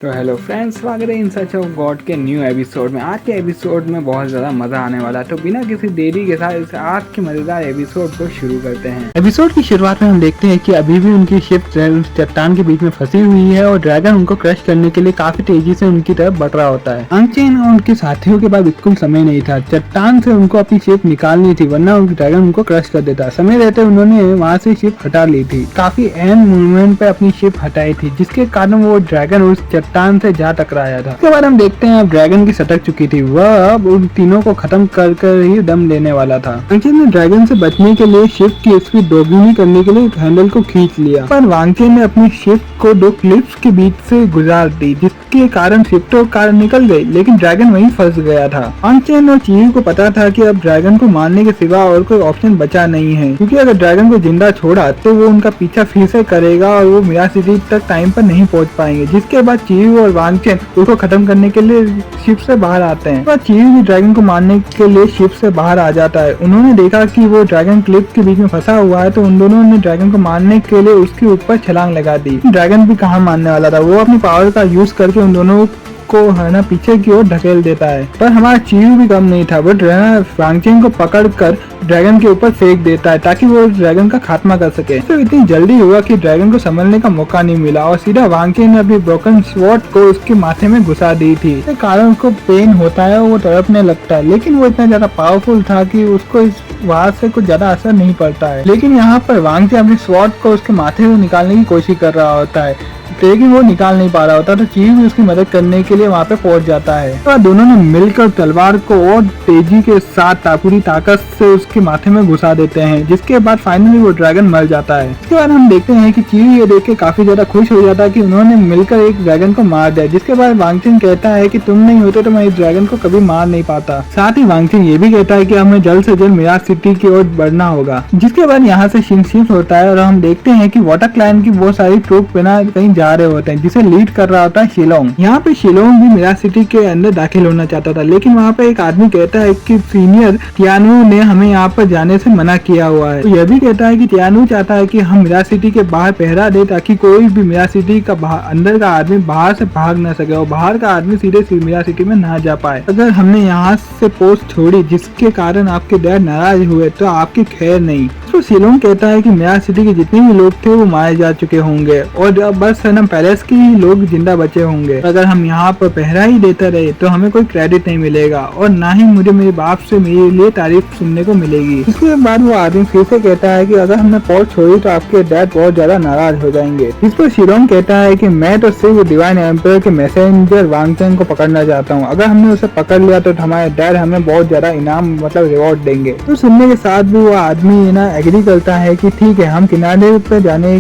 तो hello friends, स्वागत है इन सर्च ऑफ गॉड के न्यू एपिसोड में। आज के एपिसोड में बहुत ज़्यादा मज़ा आने वाला है, तो बिना किसी देरी के साथ इस आज के मज़ेदार एपिसोड को शुरू करते हैं। एपिसोड की शुरुआत में हम देखते हैं कि अभी भी उनकी शिप चट्टान के बीच में फंसी हुई है और ड्रैगन उनको क्रश करने के लिए काफी तेजी से उनकी तरफ बढ़ रहा होता है। अंगचेन और उनके साथियों के पास बिल्कुल समय नहीं था, चट्टान से उनको अपनी शिप निकालनी थी, वरना ड्रैगन उनको क्रश कर देता। समय रहते उन्होंने वहाँ से शिप हटा ली थी, काफी एंड मूवमेंट पे अपनी शिप हटाई थी, जिसके कारण वो ड्रैगन उस चट्टान से जा टकराया था। उसके बाद हम देखते हैं अब ड्रैगन की सटक चुकी थी, वह अब उन तीनों को खत्म कर कर ही दम लेने वाला था। वांगचेन ने ड्रैगन से बचने के लिए शिप की स्पीड दोगुनी करने के लिए हैंडल को खींच लिया, पर वांगचेन ने अपनी शिप को दो क्लिप्स के बीच से गुजार दी, जिसके कारण शिप तो कार निकल गई, लेकिन ड्रैगन वहीं फंस गया था। वांगचेन और चीयू को पता था कि अब ड्रैगन को मारने के सिवा और कोई ऑप्शन बचा नहीं है, क्योंकि अगर ड्रैगन को जिंदा छोड़ा तो वो उनका पीछा फिर से करेगा और वो मिराज सिटी तक टाइम पर नहीं पहुंच पाएंगे। जिसके बाद चीयू और वांगचेन उसको खत्म करने के लिए शिप से बाहर आते हैं। चीयू भी ड्रैगन को मारने के लिए शिप से बाहर आ जाता है। उन्होंने देखा कि वो ड्रैगन क्लिप के बीच में फंसा हुआ है, तो उन दोनों ने ड्रैगन को मारने के लिए उसके ऊपर छलांग लगा दी। ड्रैगन भी कहाँ मारने वाला था, वो अपनी पावर का यूज करके उन दोनों को है ना पीछे की ओर ढकेल देता है। पर हमारा चीयू भी कम नहीं था, वो वांगचेन को पकड़कर ड्रैगन के ऊपर फेंक देता है ताकि वो ड्रैगन का खात्मा कर सके। तो इतनी जल्दी हुआ कि ड्रैगन को संभलने का मौका नहीं मिला और सीधा वांगचेन ने अपनी ब्रोकन स्वॉर्ड को उसके माथे में घुसा दी थी। इसके कारण उसको पेन होता है और वो तड़पने लगता है, लेकिन वो इतना ज्यादा पावरफुल था कि उसको इस वार से कुछ ज्यादा असर नहीं पड़ता है। लेकिन यहाँ पर वांगचेन अपनी स्वॉर्ड को उसके माथे से निकालने की कोशिश कर रहा होता है, लेकिन वो निकाल नहीं पा रहा होता, तो चीयू भी उसकी मदद करने के लिए वहाँ पे पहुंच जाता है। तो दोनों ने मिलकर तलवार को और तेजी के साथ पूरी ताकत से उसके माथे में घुसा देते हैं, जिसके बाद फाइनली वो ड्रैगन मर जाता है। इसके बाद हम देखते हैं कि चीयू ये देख के काफी ज्यादा खुश हो जाता है कि उन्होंने मिलकर एक ड्रैगन को मार दिया। जिसके बाद वांगचेन कहता है कि तुम नहीं होते तो मैं इस ड्रैगन को कभी मार नहीं पाता। साथ ही वांगचेन ये भी कहता है कि हमें जल्द से जल्द मिराज सिटी की ओर बढ़ना होगा। जिसके बाद यहाँ से शिफ्ट होता है और हम देखते हैं कि वाटर क्लैन की बहुत सारी ट्रूप बिना कहीं जा रहे होते हैं, जिसे लीड कर रहा होता है शिलोंग। यहाँ पे शिलोंग भी मिराज सिटी के अंदर दाखिल होना चाहता था, लेकिन वहाँ पे एक आदमी कहता है कि सीनियर टियानू ने हमें यहाँ पर जाने से मना किया हुआ है। तो यह भी कहता है कि टियानू चाहता है कि हम मिराज सिटी के बाहर पहरा दे, ताकि कोई भी मिराज सिटी का अंदर का आदमी बाहर से भाग न सके और बाहर का आदमी सीधे मिराज सिटी में ना जा पाए। अगर हमने यहाँ से पोस्ट छोड़ी जिसके कारण आपके डैड नाराज हुए तो आपकी खैर नहीं। तो शिलोंग कहता है कि मिराज सिटी के जितने भी लोग थे वो मारे जा चुके होंगे और बस सनम पैलेस के ही लोग जिंदा बचे होंगे। अगर हम यहाँ पर पहरा ही देते रहे तो हमें कोई क्रेडिट नहीं मिलेगा और ना ही मुझे मेरे बाप से मेरे लिए तारीफ सुनने को मिलेगी। इसके बाद वो आदमी फिर से कहता है कि अगर हमने पोस्ट छोड़ी तो आपके डैड बहुत ज्यादा नाराज हो जाएंगे। इस पर शिलोंग कहता है कि मैं तो सिर्फ डिवाइन एम्पायर के मैसेंजर वांगचेन को पकड़ना चाहता हूँ। अगर हमने उसे पकड़ लिया तो हमारे डैड हमें बहुत ज्यादा इनाम रिवॉर्ड देंगे। तो सुनने के साथ भी वो आदमी ना एग्री करता है कि ठीक है, हम किनारे पे जाने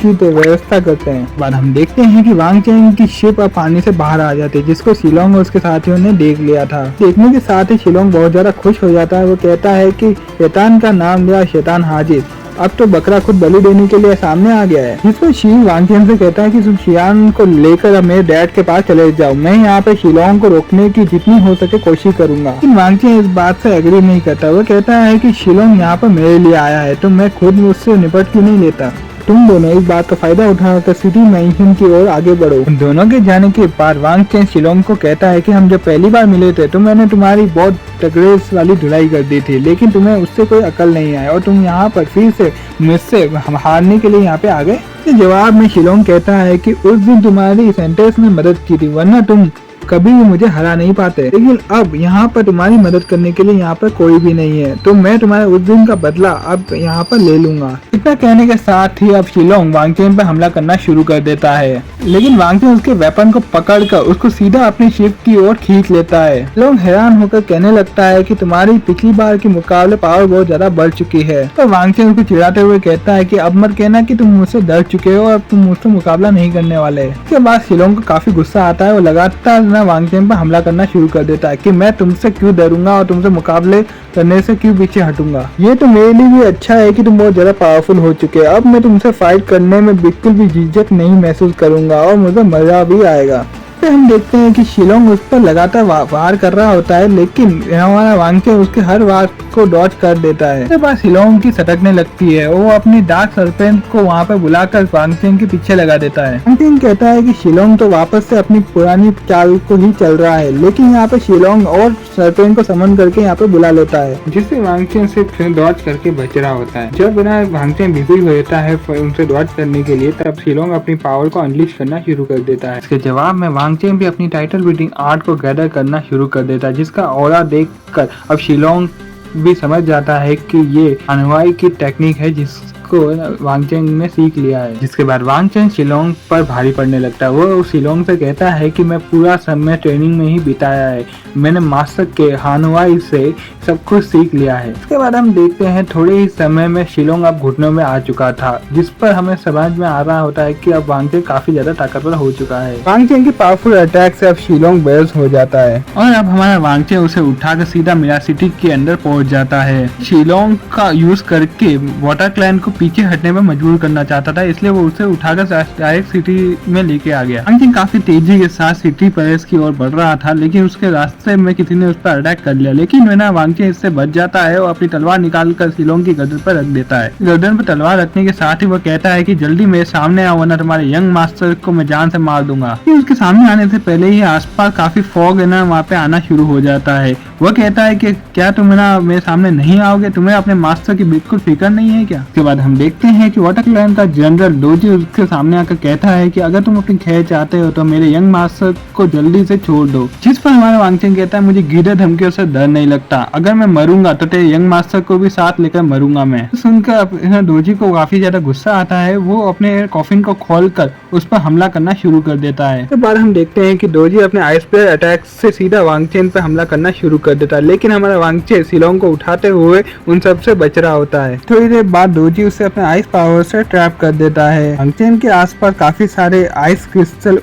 की तो व्यवस्था करते हैं। बाद हम देखते हैं कि वांगचेन की शिप अब पानी से बाहर आ जाती है, जिसको शिलोंग और उसके साथियों ने देख लिया था। देखने के साथ ही शिलोंग बहुत ज्यादा खुश हो जाता है। वो कहता है कि शैतान का नाम लिया शैतान हाजिर, अब तो बकरा खुद बलि देने के लिए सामने आ गया है। जिस पर शी वांगचेन से कहता है कि तुम शियान को लेकर अब मेरे डैड के पास चले जाओ, मैं यहाँ पे शिलोंग को रोकने की जितनी हो सके कोशिश करूंगा। लेकिन वांगचेन इस बात से एग्री नहीं करता। वो कहता है कि शिलोंग यहाँ पर मेरे लिए आया है, तो मैं खुद उससे निपट क्यों नहीं लेता। तुम दोनों इस बात का फायदा उठाकर सिटी मैंशन की ओर आगे बढ़ो। उन दोनों के जाने के बाद वांगचेन शिलोंग को कहता है कि हम जब पहली बार मिले थे तो मैंने तुम्हारी बहुत तगड़े वाली धुलाई कर दी थी, लेकिन तुम्हें उससे कोई अकल नहीं आई और तुम यहाँ पर फिर से मुझसे हारने के लिए यहाँ पे आ गए। जवाब में शिलोंग कहता है कि उस दिन तुम्हारी सेंटेंस ने मदद की थी, वरना तुम कभी भी मुझे हरा नहीं पाते। लेकिन अब यहाँ पर तुम्हारी मदद करने के लिए यहाँ पर कोई भी नहीं है, तो मैं तुम्हारे उस दिन का बदला अब यहाँ पर ले लूंगा। इतना कहने के साथ ही अब शिलोंग वांगचेन पर हमला करना शुरू कर देता है, लेकिन वांगचेन उसके वेपन को पकड़कर उसको सीधा अपनी शिप की ओर खींच लेता है। शिलोंग हैरान होकर कहने लगता है कि तुम्हारी पिछली बार के मुकाबले पावर बहुत ज्यादा बढ़ चुकी है। तो वांगचेन उसको चिढ़ाते हुए कहता है कि अब मत कहना कि तुम मुझसे डर चुके हो और तुम मुझसे मुकाबला नहीं करने वाले। इसके बाद शिलोंग को काफी गुस्सा आता है। वो लगातार वांगचेन पर हमला करना शुरू कर देता है कि मैं तुमसे क्यों डरूंगा और तुमसे मुकाबले करने से क्यों पीछे हटूंगा। ये तो मेरे लिए भी अच्छा है कि तुम बहुत ज्यादा पावरफुल हो चुके हैं। अब मैं तुमसे फाइट करने में बिल्कुल भी झिझक नहीं महसूस करूंगा और मुझे मजा भी आएगा। पे हम देखते हैं कि शिलोंग उस पर लगातार वार कर रहा होता है, लेकिन हमारा वांगचेन उसके हर वार को डॉज कर देता है। उसके बाद शिलोंग की सटकने लगती है, वो अपनी डार्क सरपेंट को वहाँ पे बुलाकर वांगचेन के पीछे लगा देता है। वांगचेन कहता है कि शिलोंग तो वापस से अपनी पुरानी चाल को ही चल रहा है, लेकिन यहाँ पे शिलोंग और सरपेंट को समन करके यहाँ पे बुला लेता है, जिससे वांगचेन से डॉज करके बच रहा होता है। जब बिना वांगचेन बिजी होता है उनसे डॉज करने के लिए, तब शिलोंग अपनी पावर को अनलीश करना शुरू कर देता है। इसके जवाब में वांगचेन भी अपनी टाइटल बीटिंग आर्ट को गैदर करना शुरू कर देता है, जिसका ऑरा देखकर अब शिलोंग भी समझ जाता है कि ये अनुवाई की टेक्निक है जिसको वांगचेन ने सीख लिया है। जिसके बाद वांगचेन शिलोंग पर भारी पड़ने लगता है। वो शिलोंग से कहता है कि मैं पूरा समय ट्रेनिंग में ही बिताया है, मैंने मास्टर के हानुआई से सब कुछ सीख लिया है। इसके बाद हम देखते हैं थोड़े ही समय में शिलोंग अब घुटनों में आ चुका था, जिस पर हमें समझ में आ रहा होता है कि अब वांगचेन काफी ज्यादा ताकतवर हो चुका है। वांगचेन की पावरफुल अटैक से अब शिलोंग बेहोश हो जाता है और अब हमारा वांगचेन उसे उठाकर सीधा मिरा सिटी के अंदर पहुंच जाता है। शिलोंग का यूज करके वाटर क्लैन को पीछे हटने में मजबूर करना चाहता था, इसलिए वो उसे उठाकर डायरेक्ट सिटी में लेके आ गया। वांगचेन काफी तेजी के साथ सिटी पैलेस की ओर बढ़ रहा था, लेकिन उसके रास्ते में किसी ने उस पर अटैक कर लिया, लेकिन वह वांगचेन इससे बच जाता है और अपनी तलवार निकालकर शिलोंग की गर्दन पर रख देता है। गर्दन पर तलवार रखने के साथ ही वो कहता है कि जल्दी मेरे सामने आओ, वरना तुम्हारे यंग मास्टर को मैं जान से मार दूंगा। उसके सामने आने से पहले ही आसपास काफी फॉग है ना वहाँ पे आना शुरू हो जाता है। वह कहता है कि क्या तुम ना मेरे सामने नहीं आओगे, तुम्हें अपने मास्टर की बिल्कुल फिक्र नहीं है क्या। उसके बाद हम देखते हैं कि वाटर क्लैन का जनरल डोजी उसके सामने आकर कहता है कि अगर तुम अपनी खैर चाहते हो तो मेरे यंग मास्टर को जल्दी से छोड़ दो। जिस पर हमारा वांगचेन कहता है मुझे गीदड़ धमकियों से डर नहीं लगता, अगर मैं मरूंगा तो तेरे यंग मास्टर को भी साथ लेकर मरूंगा मैं। सुनकर डोजी को काफी ज्यादा गुस्सा आता है, वो अपने कॉफिन को खोलकर उस पर हमला करना शुरू कर देता है। उसके बाद हम देखते हैं कि डोजी अपने आइस प्लेयर अटैक से सीधा वांगचेन पर हमला करना शुरू कर देता है, लेकिन हमारा वांगचेन शिलोंग को उठाते हुए उन सब से बच रहा होता है। थोड़ी देर बाद डोजी उसे अपने आइस पावर से ट्रैप कर देता है। वांगचेन के आसपास काफी सारे आइस क्रिस्टल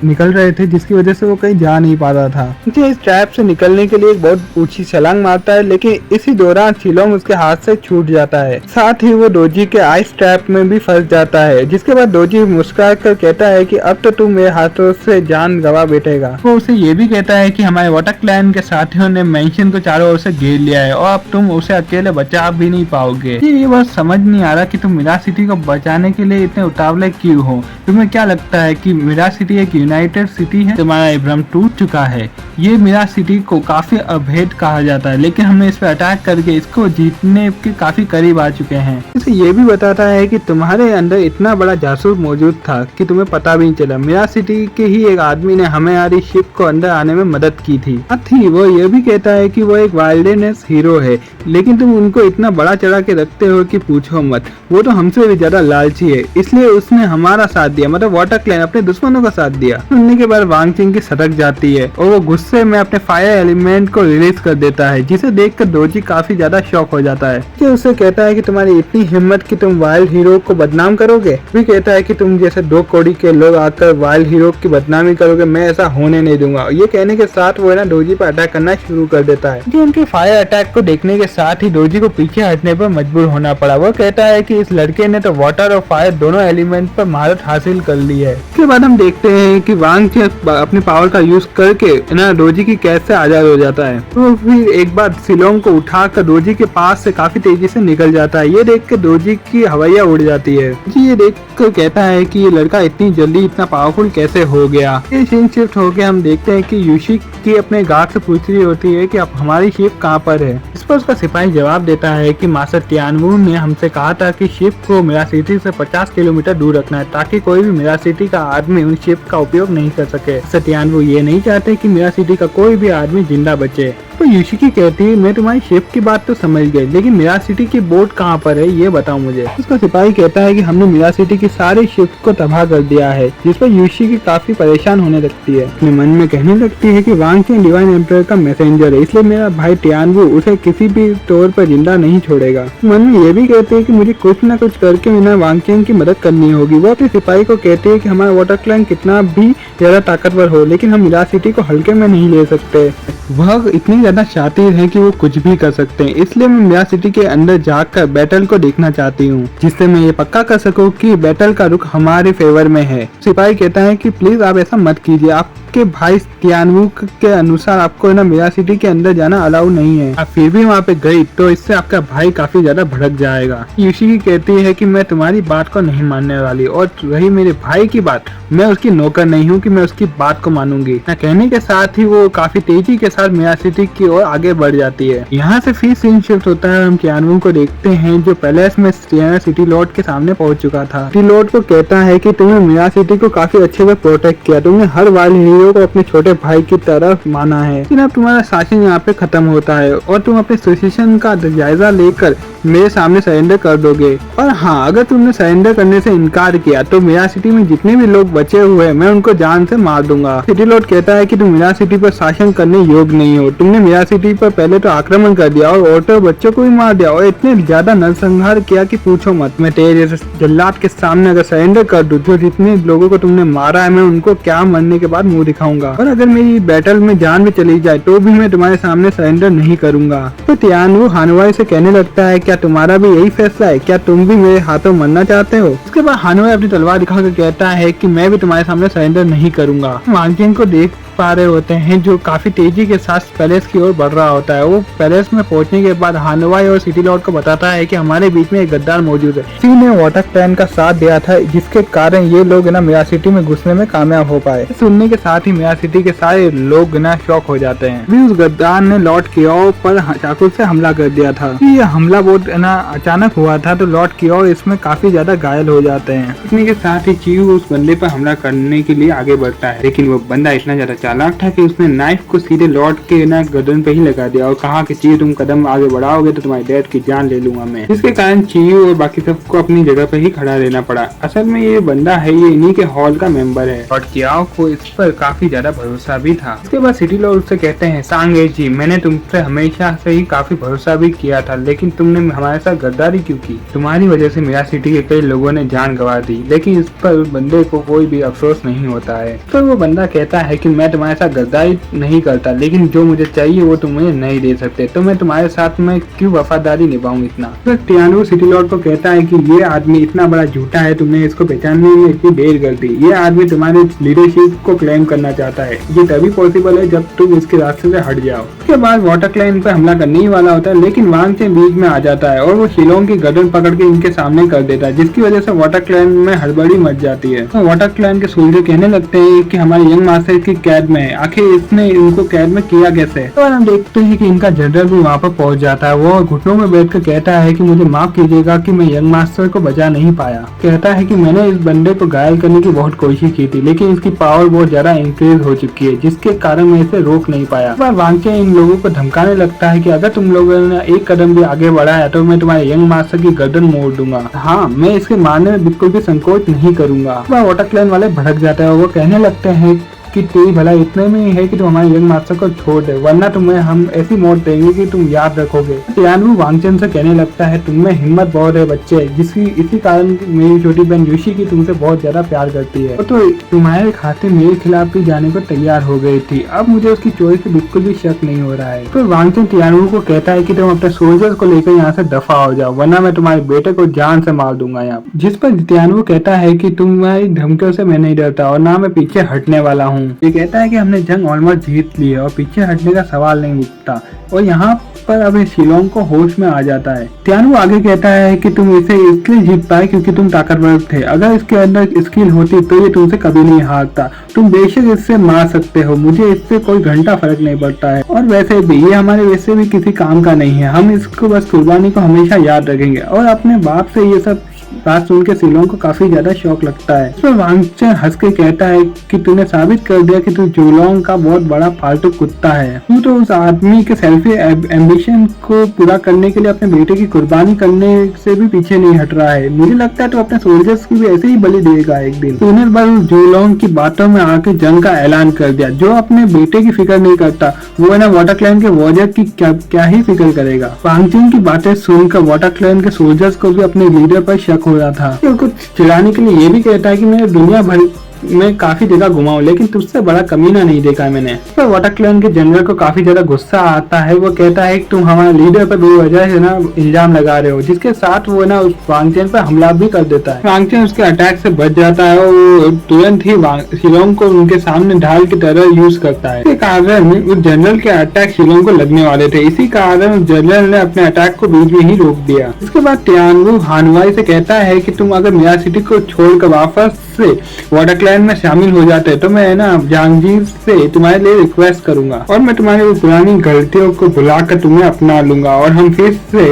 निकल रहे थे, जिसकी वजह से वो कहीं जा नहीं पा रहा था। इस ट्रैप से निकलने के लिए एक बहुत ऊंची छलांग मारता है, लेकिन इसी दौरान शिलोंग उसके हाथ से छूट जाता है। साथ ही वो डोजी के आइस ट्रैप में भी फंस जाता है, जिसके बाद डोजी मुस्कुरा कर कहता है कि अब तो तू मेरे हाथों से जान गवा बैठेगा। वो उसे ये भी कहता है कि हमारे वाटर क्लैन के साथियों ने मेंशन को चारों ओर से घेर लिया है और अब तुम उसे अकेले बचा भी नहीं पाओगे। ये बस समझ नहीं आ रहा कि तुम मिरा सिटी को बचाने के लिए इतने उतावले क्यों हो। तुम्हें क्या लगता है कि मिरा सिटी एक यूनाइटेड सिटी है? तुम्हारा भ्रम टूट चुका है। ये मिरा सिटी को काफी अभेद कहा जाता है, लेकिन हमने इस पर अटैक करके इसको जीतने के काफी करीब आ चुके हैं। इसे ये भी बताता है कि तुम्हारे अंदर इतना बड़ा जासूस मौजूद था कि तुम्हें पता भी नहीं चला। मिरा सिटी के ही एक आदमी ने हमारी शिप को अंदर आने में मदद की थी। वो ये भी कहता है कि वो एक वाइल्डनेस हीरो है, लेकिन तुम उनको इतना बड़ा चढ़ा के रखते हो कि पूछो मत। वो तो हमसे भी ज्यादा लालची है, इसलिए उसने हमारा साथ दिया, मतलब वाटर क्लैन अपने दुश्मनों का साथ दिया। सुनने के बाद वांगचेन की सटक जाती है और वो गुस्से में अपने फायर एलिमेंट को रिलीज कर देता है, जिसे देखकर डोजी काफी ज्यादा शॉक हो जाता है। कि उसे कहता है कि तुम्हारी इतनी हिम्मत कि तुम वाइल्ड हीरो को बदनाम करोगे। भी कहता है कि तुम जैसे 2 कौड़ी के लोग आकर वाइल्ड हीरो की बदनामी करोगे, मैं ऐसा होने नहीं दूंगा। ये कहने के साथ वो ना डोजी पर अटैक करना शुरू कर देता है। उनके फायर अटैक को देखने के साथ ही डोजी को पीछे हटने पर मजबूर होना पड़ा। वो कहता है कि इस लड़के ने तो वाटर और फायर दोनों एलिमेंट पर महारत हासिल कर ली है। इसके बाद हम देखते हैं कि वांगचेन अपने पावर का यूज करके ना डोजी की कैद से आजाद हो जाता है। तो फिर एक बार शिलोंग को उठाकर डोजी के पास से काफी तेजी से निकल जाता है। ये देख के डोजी की हवाइयाँ उड़ जाती है। ये देख कर कहता है कि ये लड़का इतनी जल्दी इतना पावरफुल कैसे हो गया। ये सीन शिफ्ट होके हम देखते हैं कि यूशी की अपने गार्ड से पूछ रही होती है कि अब हमारी शिप कहाँ पर है। इस पर उसका सिपाही जवाब देता है कि मास्टर तियानवू ने हमसे कहा था कि शिप को मिरा सिटी से 50 किलोमीटर दूर रखना है, ताकि कोई भी मिरा सिटी का आदमी उन शिप का उपयोग नहीं कर सके। तियानवू ये नहीं चाहते कि मिरा सिटी का कोई भी आदमी जिंदा बचे। तो युशिकी कहती है मैं तुम्हारी शिप की बात तो समझ गई, लेकिन मिरा सिटी की बोट कहाँ पर है ये बताओ मुझे। उसका सिपाही कहता है कि हमने मिरा सिटी की सारी शिप को तबाह कर दिया है, जिस पर युशिकी काफी परेशान होने लगती है। अपने मन में कहने लगती है कि वांगचेन डिवाइन एम्परर का मैसेंजर है, इसलिए मेरा भाई तियानवू उसे किसी भी तौर पर जिंदा नहीं छोड़ेगा। मन में ये भी कहते हैं कि मुझे कुछ न कुछ करके मेरा वांगचेन की मदद करनी होगी। वो अपने सिपाही को कहते हैं कि हमारा वाटर क्लैन कितना भी ज्यादा ताकतवर हो, लेकिन हम मिरा सिटी को हल्के में नहीं ले सकते। वह इतनी ज्यादा शातिर हैं कि वो कुछ भी कर सकते हैं, इसलिए मैं मिरा सिटी के अंदर जाकर बैटल को देखना चाहती हूँ, जिससे मैं ये पक्का कर सकूँ कि बैटल का रुख हमारे फेवर में है। सिपाही कहता है कि प्लीज आप ऐसा मत कीजिए, आपके भाई तियानवू के अनुसार आपको ना मिरा सिटी के अंदर जाना अलाउ नहीं है। आप फिर भी वहाँ पे गई तो इससे आपका भाई काफी ज्यादा भड़क जाएगा। युशिकी कहती है कि मैं तुम्हारी बात को नहीं मानने वाली, और रही मेरे भाई की बात, मैं उसकी नौकर नहीं हूँ कि मैं उसकी बात को मानूंगी। कहने के साथ ही वो काफी तेजी के साथ मिरा सिटी की ओर आगे बढ़ जाती है। यहाँ से फिर सीन शिफ्ट होता है, हम तियानवू को देखते हैं जो पैलेस में सिटी लॉर्ड के सामने पहुंच चुका था। सिटी लॉर्ड को कहता है कि तुमने मिरा सिटी को काफी अच्छे से प्रोटेक्ट किया, तुमने हर वाले हीरो को अपने छोटे भाई की तरफ माना है, लेकिन अब तुम्हारा शासन यहाँ पे खत्म होता है और तुम अपने सिचुएशन का जायजा लेकर मेरे सामने सरेंडर कर दोगे। और हाँ, अगर तुमने सरेंडर करने से इनकार किया तो मिरा सिटी में जितने भी लोग बचे हुए हैं मैं उनको जान से मार दूंगा। सिटी लॉर्ड कहता है कि तुम मिरा सिटी पर शासन करने योग्य नहीं हो, तुमने मिरा सिटी पर पहले तो आक्रमण कर दिया और औरतों और बच्चों को भी मार दिया और इतने ज्यादा नरसंहार किया कि पूछो मत। मैं तेरे जैसे जल्लाद के सामने अगर सरेंडर कर दूं तो जितने लोगों को तुमने मारा है मैं उनको क्या मरने के बाद मुंह दिखाऊंगा, और अगर मेरी बैटल में जान भी चली जाए तो भी मैं तुम्हारे सामने सरेंडर नहीं करूंगा। तो तियानवू हानुआई से कहने लगता है क्या तुम्हारा भी यही फैसला है, क्या तुम भी मेरे हाथों मरना चाहते हो। उसके बाद हानुआई अपनी तलवार दिखाकर कहता है कि मैं भी तुम्हारे सामने सरेंडर नहीं करूंगा। वांग चेन को देख पा रहे होते हैं जो काफी तेजी के साथ पैलेस की ओर बढ़ रहा होता है। वो पैलेस में पहुंचने के बाद हानुआई और सिटी लॉर्ड को बताता है कि हमारे बीच में एक गद्दार मौजूद है, इसी ने वाटर क्लैन का साथ दिया था जिसके कारण ये लोग ना मिरा सिटी में घुसने में कामयाब हो पाए। सुनने के साथ ही मिरा सिटी के सारे लोग ना शॉक हो जाते हैं। भी उस गद्दार ने लॉर्ड कियो पर चाकू से हमला कर दिया था। ये हमला बहुत ना अचानक हुआ था तो लॉर्ड कियो इसमें काफी ज्यादा घायल हो जाते हैं। इतने के साथ ही चीयू उस बंदे पर हमला करने के लिए आगे बढ़ता है, लेकिन वो बंदा इतना ज्यादा चालाक था कि उसने नाइफ को सीधे लॉर्ड के ना गर्दन पे ही लगा दिया और कहा कि चीयू तुम कदम आगे बढ़ाओगे तो तुम्हारी डैड की जान ले लूंगा मैं। इसके कारण चीयू और बाकी सबको अपनी जगह पे ही खड़ा रहना पड़ा। असल में ये बंदा है, ये इन्हीं के हॉल का मेंबर है। लॉर्ड कियाओ को इस पर काफी ज्यादा भरोसा भी था। इसके बाद सिटी लॉर्ड उससे कहते हैं सांगे जी, मैंने तुमसे हमेशा से ही काफी भरोसा भी किया था, लेकिन तुमने हमारे साथ गद्दारी क्यों की। तुम्हारी वजह से मिरा सिटी के कई लोगों ने जान गंवा दी, लेकिन इस पर उस बंदे को कोई भी अफसोस नहीं होता है। तो वो बंदा कहता है कि मैं तुम्हारे साथ गद्दारी नहीं करता, लेकिन जो मुझे चाहिए वो तुम मुझे नहीं दे सकते, तो मैं तुम्हारे साथ में क्यों वफादारी निभाऊं इतना। तो तियानवू सिटी लॉर्ड को कहता है कि ये आदमी इतना बड़ा झूठा है, तुमने इसको पहचानने में इतनी देर कर दी। ये आदमी तुम्हारे लीडरशिप को क्लेम करना चाहता है, ये तभी पॉसिबल है जब तुम इसके रास्ते से हट जाओ। उसके बाद वाटर क्लैन पे हमला करने ही वाला होता है, लेकिन वांग चेन बीच में आ जाता है और वो शिलोंग की गर्दन पकड़ के इनके सामने कर देता है, जिसकी वजह से वाटर क्लैन में हड़बड़ी मच जाती है। तो वाटर क्लैन के सोल्जर कहने लगते हैं कि हमारे यंग मास्टर की कैद में है, आखिर इसने इनको कैद में किया कैसे। तो हम देखते हैं कि इनका जनरल भी वहाँ पर पहुंच जाता है। वो घुटनों में बैठकर कहता है कि मुझे माफ कीजिएगा कि मैं यंग मास्टर को बचा नहीं पाया। कहता है कि मैंने इस बंदे को घायल करने की बहुत कोशिश की थी, लेकिन इसकी पावर बहुत ज्यादा इंक्रीज हो चुकी है, जिसके कारण मैं इसे रोक नहीं पाया। वांग चेन इन लोगों को धमकाने लगता है कि अगर तुम लोगों ने एक कदम भी आगे बढ़ाया तो मैं तुम्हारे यंग मास्टर की गर्दन मोड़ दूंगा। हाँ, मैं इसके मारने में बिल्कुल भी संकोच नहीं करूंगा। वाटर क्लैन वाले भड़क जाते हैं और वो कहने लगते हैं कि तेरी भला इतने में ही है कि तुम हमारे यंग मास्टर को छोड़ दे, वरना तुम्हें हम ऐसी मौत देंगे कि तुम याद रखोगे। तियानवू वांग चेन से कहने लगता है तुम में हिम्मत बहुत है बच्चे, इसी कारण मेरी छोटी बहन यूशी की तुमसे बहुत ज्यादा प्यार करती है, तो तुम्हारे खाते मेरे खिलाफ भी जाने को तैयार हो गई थी। अब मुझे उसकी चोरी से बिल्कुल भी शक नहीं हो रहा है। तो वांग चेन तियानवू को कहता है कि तुम अपने सोल्जर्स को लेकर यहाँ से दफा हो जाओ, वरना मैं तुम्हारे बेटे को जान से मार दूंगा यहाँ। जिस पर तियानवू कहता है कि तुम्हारी धमकियों से मैं नहीं डरता और ना मैं पीछे हटने वाला हूँ। ये कहता है कि हमने जंग ऑलमोस्ट जीत ली है और पीछे हटने का सवाल नहीं उठता, और यहाँ पर अब शिलोंग को होश में आ जाता है। तियानवू आगे कहता है कि तुम इसे इसलिए जीत पाए क्योंकि तुम ताकतवर थे, अगर इसके अंदर स्किल होती तो ये तुमसे कभी नहीं हारता। तुम बेशक इससे मार सकते हो, मुझे इससे कोई घंटा फर्क नहीं पड़ता है, और वैसे भी ये हमारे वैसे भी किसी काम का नहीं है, हम इसको बस कुर्बानी को हमेशा याद रखेंगे। और अपने बाप से ये सब बात सुन के शिलोंग को काफी ज्यादा शौक लगता है। इसमें वांग चेन हंस के कहता है कि तूने साबित कर दिया कि तू जुलोंग का बहुत बड़ा फालतू कुत्ता है। तू तो उस आदमी के सेल्फी एम्बिशन को पूरा करने के लिए अपने बेटे की कुर्बानी करने से भी पीछे नहीं हट रहा है। मुझे लगता है तो अपने सोल्जर्स की भी ऐसे ही बलि देगा एक दिन। तूने बस जुलोंग की बातों में आके जंग का ऐलान कर दिया। जो अपने बेटे की फिक्र नहीं करता वो है ना वाटर क्लैन के वॉरियर की क्या ही फिक्र करेगा। वांग चेन की बातें सुनकर वाटर क्लैन के सोल्जर्स को भी अपने लीडर पर शक हो रहा था। कुछ चिढ़ाने के लिए ये भी कहता है कि मैंने दुनिया भर मैं काफी जगह घुमा हूँ लेकिन तुझसे बड़ा कमीना नहीं देखा है मैंने। पर वाटर क्लैन के जनरल को काफी ज्यादा गुस्सा आता है। वो कहता है कि तुम हमारे लीडर पर बेवजह से ना इल्जाम लगा रहे हो, जिसके साथ वो ना उस वांगचेन पर हमला भी कर देता है। वांगचेन उसके अटैक से बच जाता है और वो तुरंत ही शिलोंग को उनके सामने ढाल की तरह यूज करता है। इसी कारण उस जनरल के अटैक शिलोंग को लगने वाले थे, इसी कारण जनरल ने अपने अटैक को बीच में ही रोक दिया। इसके बाद तियानवू हानवाई से कहता है कि तुम अगर मिया सिटी को छोड़कर वापस से वाटर क्लैन में शामिल हो जाते तो मैं ना जहांगीर से तुम्हारे लिए रिक्वेस्ट करूंगा और मैं तुम्हारी वो पुरानी गलतियों को भुलाकर तुम्हें अपना लूंगा और हम फिर से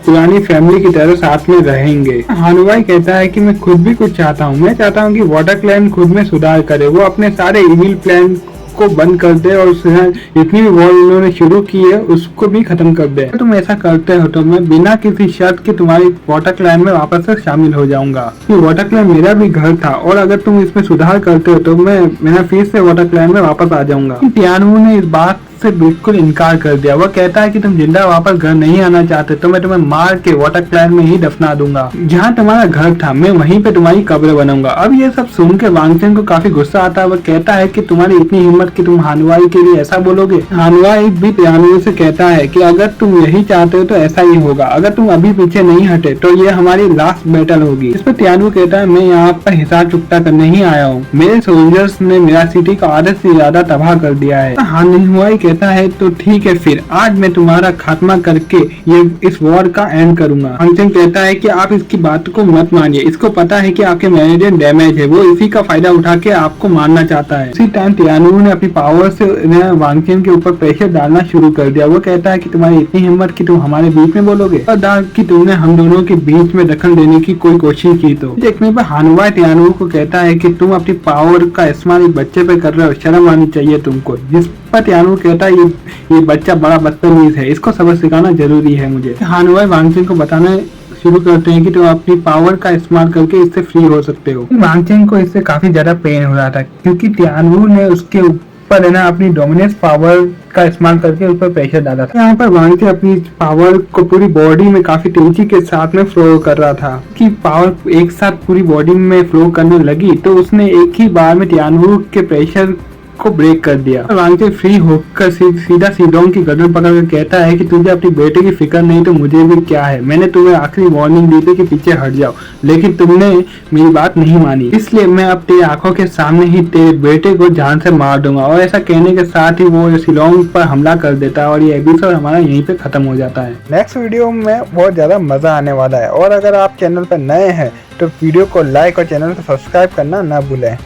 पुरानी फैमिली की तरह साथ में रहेंगे। हानवाई कहता है कि मैं खुद भी कुछ चाहता हूँ, मैं चाहता हूँ कि वाटर क्लैन खुद में सुधार करे, वो अपने सारे इविल प्लान को बंद कर दे और जितनी भी वॉर उन्होंने शुरू की है उसको भी खत्म कर दे। तुम ऐसा करते हो तो मैं बिना किसी शर्त के तुम्हारी वाटर क्लैन में वापस से शामिल हो जाऊंगा। ये वाटर क्लैन मेरा भी घर था और अगर तुम इसमें सुधार करते हो तो मैं फिर से वाटर क्लैन में वापस आ जाऊंगा। तियानवू ने इस बात से बिल्कुल इनकार कर दिया। वह कहता है कि तुम जिंदा वापस घर नहीं आना चाहते तो मैं तुम्हें मार के वाटर क्लैन में ही दफना दूंगा, जहाँ तुम्हारा घर था मैं वहीं पे तुम्हारी कब्र बनाऊंगा। अब ये सब सुन के वांगचेन को काफी गुस्सा आता है। वह कहता है कि तुम्हारी इतनी हिम्मत कि तुम हानवाई के लिए ऐसा बोलोगे। हानवाई भी तियानवू से कहता है कि अगर तुम यही चाहते हो तो ऐसा ही होगा, अगर तुम अभी पीछे नहीं हटे तो ये हमारी लास्ट बैटल होगी। इस पर तियानवू कहता है मैं यहाँ पर हिसाब चुकता करने ही आया हूँ, मेरे सोल्जर्स ने मिया सिटी का आधे से ज्यादा तबाह कर दिया है। हानवाई कहता है तो ठीक है, फिर आज मैं तुम्हारा खात्मा करके ये इस वॉर का एंड करूंगा। वांगचेन कहता है कि आप इसकी बात को मत मानिए, इसको पता है कि आपके मैनेजर डैमेज है, वो इसी का फायदा उठा के आपको मारना चाहता है। इसी टाइम तियानवू ने अपनी पावर से वांगचेन के ऊपर प्रेशर डालना शुरू कर दिया। वो कहता है कि तुम्हारी इतनी हिम्मत कि तुम हमारे बीच में बोलोगे और कि तुमने हम दोनों के बीच में दखल देने की कोई कोशिश की। तो देखने पर हानवाई तियानवू को कहता है कि तुम अपनी पावर का इस्तेमाल एक बच्चे पे कर रहे हो, शर्म आनी चाहिए तुमको। जिस पर तियानवू कहता है ये बच्चा बड़ा बदतमीज है, इसको सबक सिखाना जरूरी है मुझे। हानवाई वांगचेन को बताना शुरू करते हैं कि तुम अपनी पावर का इस्तेमाल करके इससे फ्री हो सकते हो। वांगचेन को इससे काफी ज्यादा पेन हो रहा था क्योंकि तियानवू ने उसके ऊपर है ना अपनी डोमिनेंस पावर का इस्तेमाल करके उस पर प्रेशर डाला था। यहाँ पर वांगचेन अपनी पावर को पूरी बॉडी में काफी तेजी के साथ में फ्लो कर रहा था कि पावर एक साथ पूरी बॉडी में फ्लो करने लगी तो उसने एक ही बार में तियानवू के प्रेशर को ब्रेक कर दिया। वांगचेन फ्री होकर सीधा शिलोंग की गर्दन पकड़ कर कहता है कि तुझे अपनी बेटे की फिक्र नहीं तो मुझे भी क्या है। मैंने तुम्हें आखिरी वार्निंग दी थी कि पीछे हट जाओ, लेकिन तुमने मेरी बात नहीं मानी, इसलिए मैं अब तेरी आंखों के सामने ही तेरे बेटे को जान से मार दूंगा। और ऐसा कहने के साथ ही वो शिलोंग पर हमला कर देता है और ये एपिसोड हमारा यहीं पे खत्म हो जाता है। नेक्स्ट वीडियो में बहुत ज्यादा मजा आने वाला है और अगर आप चैनल पर नए हैं तो वीडियो को लाइक और चैनल को सब्सक्राइब करना ना भूलें।